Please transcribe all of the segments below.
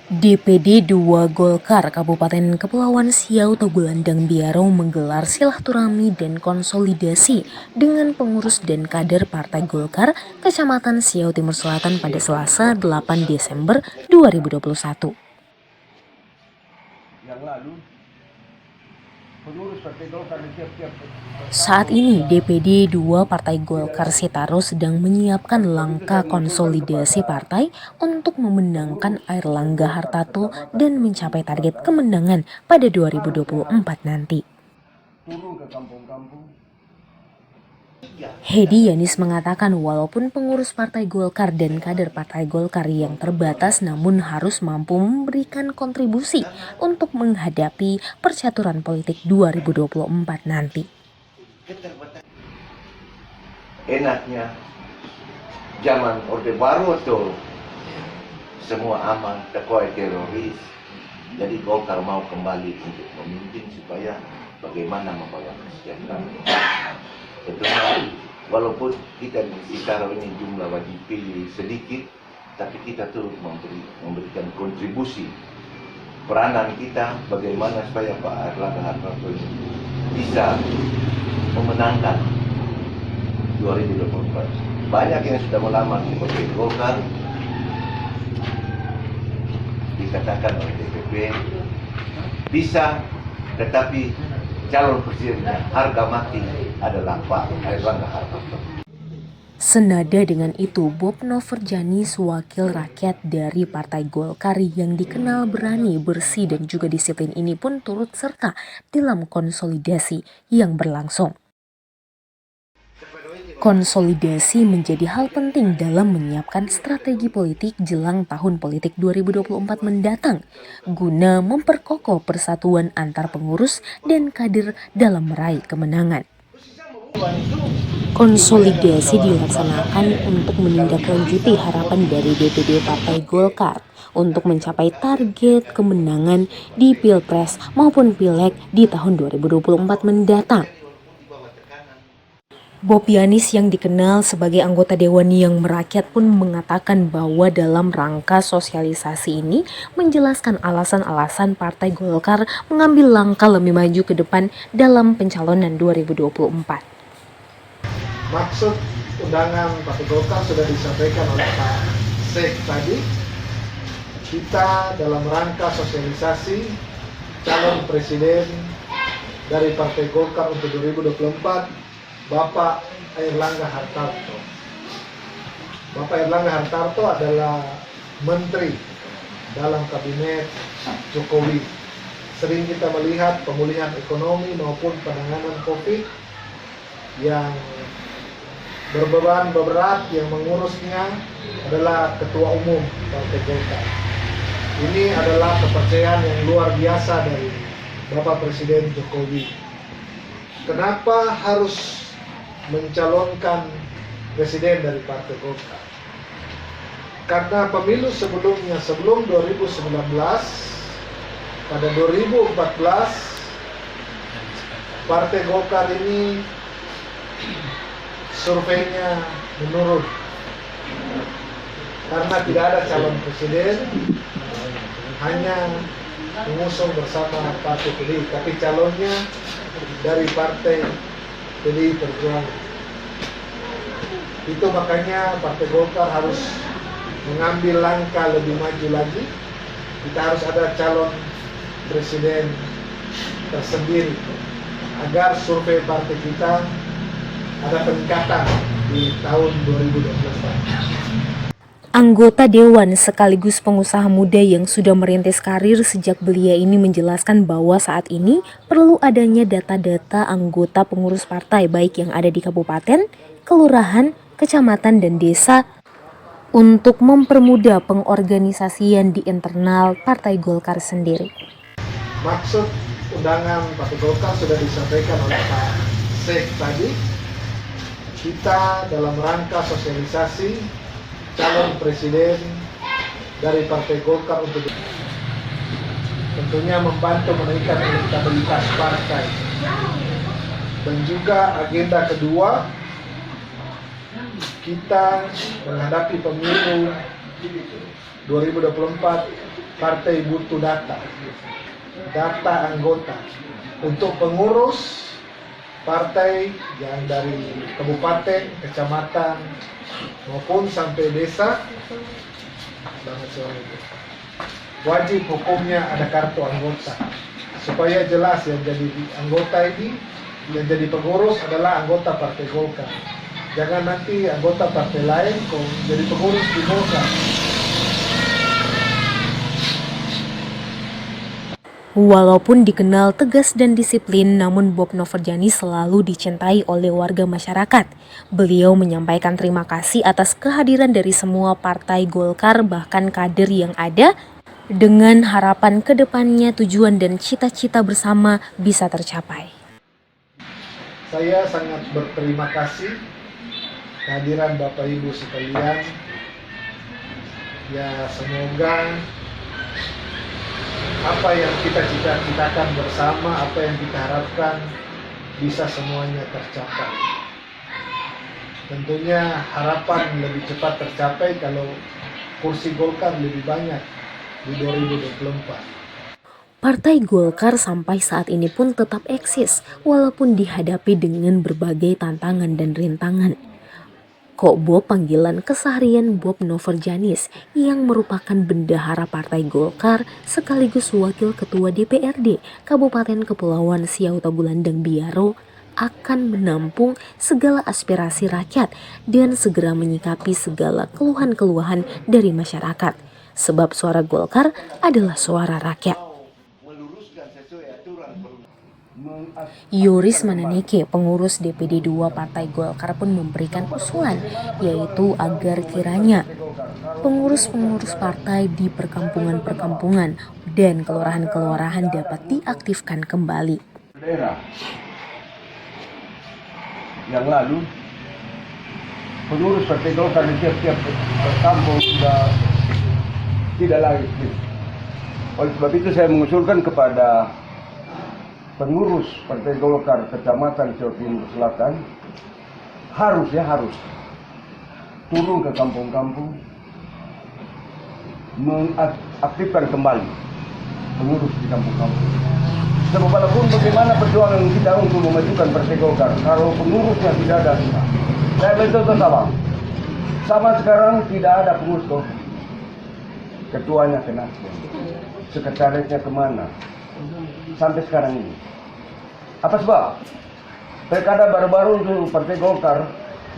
DPD 2 Golkar Kabupaten Kepulauan Siau Tagulandang Biaro menggelar silaturahmi dan konsolidasi dengan pengurus dan kader Partai Golkar Kecamatan Siau Timur Selatan pada Selasa 8 Desember 2021. Saat ini DPD 2 Partai Golkar Sitaro sedang menyiapkan langkah konsolidasi partai untuk memenangkan Airlangga Hartarto dan mencapai target kemenangan pada 2024 nanti. Hedi Yanis mengatakan walaupun pengurus Partai Golkar dan kader Partai Golkar yang terbatas namun harus mampu memberikan kontribusi untuk menghadapi percaturan politik 2024 nanti. Enaknya zaman Orde Baru tuh semua aman, tekoi teroris. Jadi Golkar mau kembali untuk memimpin supaya bagaimana membangun kesejahteraan. Tentunya walaupun kita di Sitaro ini jumlah wajib pilih sedikit, tapi kita tuh memberikan kontribusi peranan kita bagaimana supaya Pak Airlangga Hartarto ini bisa memenangkan 2024. Banyak yang sudah melamar di Partai Golkar, dikatakan oleh DPP bisa, tetapi calon presidennya harga mati adalah Pak Airlangga Hartarto. Senada dengan itu, Bob Noverjani, wakil rakyat dari Partai Golkar yang dikenal berani, bersih, dan juga disiplin ini pun turut serta dalam konsolidasi yang berlangsung. Konsolidasi menjadi hal penting dalam menyiapkan strategi politik jelang tahun politik 2024 mendatang, guna memperkokoh persatuan antar pengurus dan kader dalam meraih kemenangan. Konsolidasi dilaksanakan untuk menindaklanjuti harapan dari DPD Partai Golkar untuk mencapai target kemenangan di Pilpres maupun Pileg di tahun 2024 mendatang. Bob Yanis yang dikenal sebagai anggota Dewan yang merakyat pun mengatakan bahwa dalam rangka sosialisasi ini menjelaskan alasan-alasan Partai Golkar mengambil langkah lebih maju ke depan dalam pencalonan 2024. Maksud undangan Partai Golkar sudah disampaikan oleh Pak Sek tadi. Kita dalam rangka sosialisasi calon presiden dari Partai Golkar untuk 2024, Bapak Airlangga Hartarto. Bapak Airlangga Hartarto adalah menteri dalam kabinet Jokowi. Sering kita melihat pemulihan ekonomi maupun penanganan COVID yang berbeban berat, yang mengurusnya adalah Ketua Umum Partai Golkar. Ini adalah kepercayaan yang luar biasa dari Bapak Presiden Jokowi. Kenapa harus mencalonkan presiden dari Partai Golkar? Karena pemilu sebelumnya, sebelum 2019, pada 2014 Partai Golkar ini surveinya menurun karena tidak ada calon presiden, hanya mengusung bersama Partai PDI, tapi calonnya dari Partai PDI Perjuangan. Itu makanya Partai Golkar harus mengambil langkah lebih maju lagi. Kita harus ada calon presiden tersendiri agar survei partai kita ada peningkatan di tahun 2024. Anggota Dewan sekaligus pengusaha muda yang sudah merintis karir sejak belia ini menjelaskan bahwa saat ini perlu adanya data-data anggota pengurus partai baik yang ada di kabupaten, kelurahan, kecamatan, dan desa untuk mempermudah pengorganisasian di internal Partai Golkar sendiri. Maksud undangan Partai Golkar sudah disampaikan oleh Pak Sek tadi. Kita dalam rangka sosialisasi calon presiden dari Partai Golkar untuk tentunya membantu menaikkan elektabilitas partai. Dan juga agenda kedua, kita menghadapi pemilu 2024, partai butuh data anggota untuk pengurus partai yang dari kabupaten, kecamatan maupun sampai desa. Banget soal itu. Wajib hukumnya ada kartu anggota supaya jelas yang jadi anggota ini, yang jadi pengurus adalah anggota Partai Golkar. Jangan nanti anggota partai lain kok jadi pengurus di Golkar. Walaupun dikenal tegas dan disiplin, namun Bob Noverjani selalu dicintai oleh warga masyarakat. Beliau menyampaikan terima kasih atas kehadiran dari semua partai Golkar, bahkan kader yang ada, dengan harapan kedepannya tujuan dan cita-cita bersama bisa tercapai. Saya sangat berterima kasih kehadiran Bapak Ibu sekalian. Ya, semoga apa yang kita cita-citakan bersama, apa yang kita harapkan bisa semuanya tercapai. Tentunya harapan lebih cepat tercapai kalau kursi Golkar lebih banyak di 2024. Partai Golkar sampai saat ini pun tetap eksis walaupun dihadapi dengan berbagai tantangan dan rintangan. Kok Bob panggilan keseharian Bob Noverjanis yang merupakan bendahara Partai Golkar sekaligus wakil ketua DPRD Kabupaten Kepulauan Siau Tagulandang Biaro akan menampung segala aspirasi rakyat dan segera menyikapi segala keluhan-keluhan dari masyarakat. Sebab suara Golkar adalah suara rakyat. Yoris Mananeke, pengurus DPD 2 Partai Golkar pun memberikan usulan, yaitu agar kiranya pengurus-pengurus partai di perkampungan-perkampungan dan kelurahan-kelurahan dapat diaktifkan kembali. Daerah yang lalu, pengurus Partai Golkar di tiap-tiap kampung sudah tidak lagi. Oleh sebab itu saya mengusulkan kepada pengurus Partai Golkar Kecamatan Siau Timur Selatan harus turun ke kampung-kampung, mengaktifkan kembali pengurus di kampung-kampung. Sebab walaupun bagaimana perjuangan kita untuk memajukan Partai Golkar, kalau pengurusnya tidak ada, saya betul sama sekarang tidak ada pengurus Golkar. Ketuanya kena, sekretarisnya kemana? Sampai sekarang ini. Apa sebab? Pilkada baru-baru untuk Partai Golkar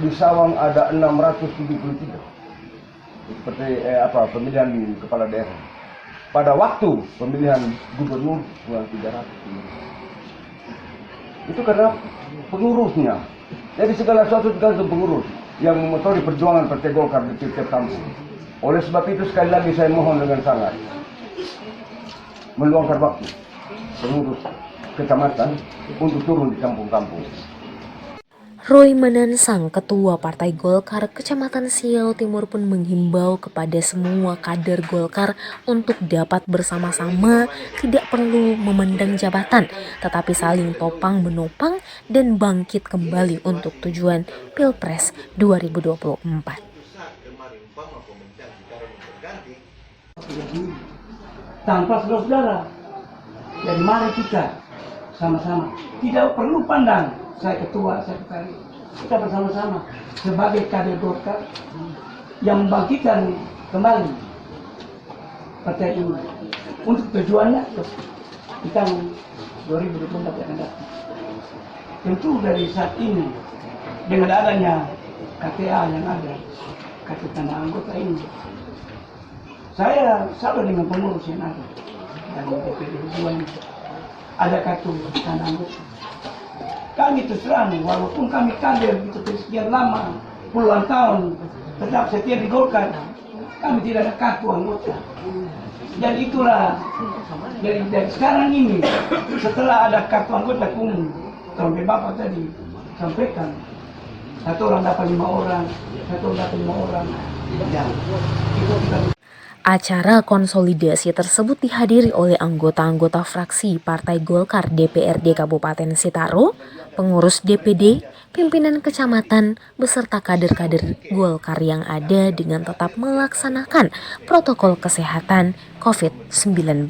di Sawang ada 673. Seperti pemilihan di kepala daerah. Pada waktu pemilihan gubernur 300. Itu karena pengurusnya. Jadi segala sesuatu tergantung pengurus yang memotori perjuangan Partai Golkar di tiap kampung. Oleh sebab itu sekali lagi saya mohon dengan sangat meluangkan waktu pengurus kecamatan untuk turun di kampung-kampung. Roy Manansang, Ketua Partai Golkar Kecamatan Siau Timur pun menghimbau kepada semua kader Golkar untuk dapat bersama-sama, tidak perlu memandang jabatan, tetapi saling topang menopang dan bangkit kembali untuk tujuan Pilpres 2024. Tanpa saudara. Jadi mari kita sama-sama, tidak perlu pandang saya ketua, saya sekali, kita bersama-sama sebagai kader Golkar yang membangkitkan kembali partai ini untuk tujuannya di tahun 2024 yang akan datang. Tentu dari saat ini dengan adanya KTA yang ada, kartu tanda anggota ini, saya selalu dengan pengurus yang ada dari DPD 2 ini. Ada kartu tanda anggota. Kami terus terang, walaupun kami kader gitu sekian lama, puluhan tahun, tetap setia di Golkar, kami tidak ada kartu anggota. Dan itulah, dari sekarang ini, setelah ada kartu anggota umum, sampai Bapak tadi sampaikan, satu orang dapat 5 orang, satu orang dapat 5 orang. Ya, itu kita. Acara konsolidasi tersebut dihadiri oleh anggota-anggota fraksi Partai Golkar DPRD Kabupaten Sitaro, pengurus DPD, pimpinan kecamatan, beserta kader-kader Golkar yang ada dengan tetap melaksanakan protokol kesehatan COVID-19.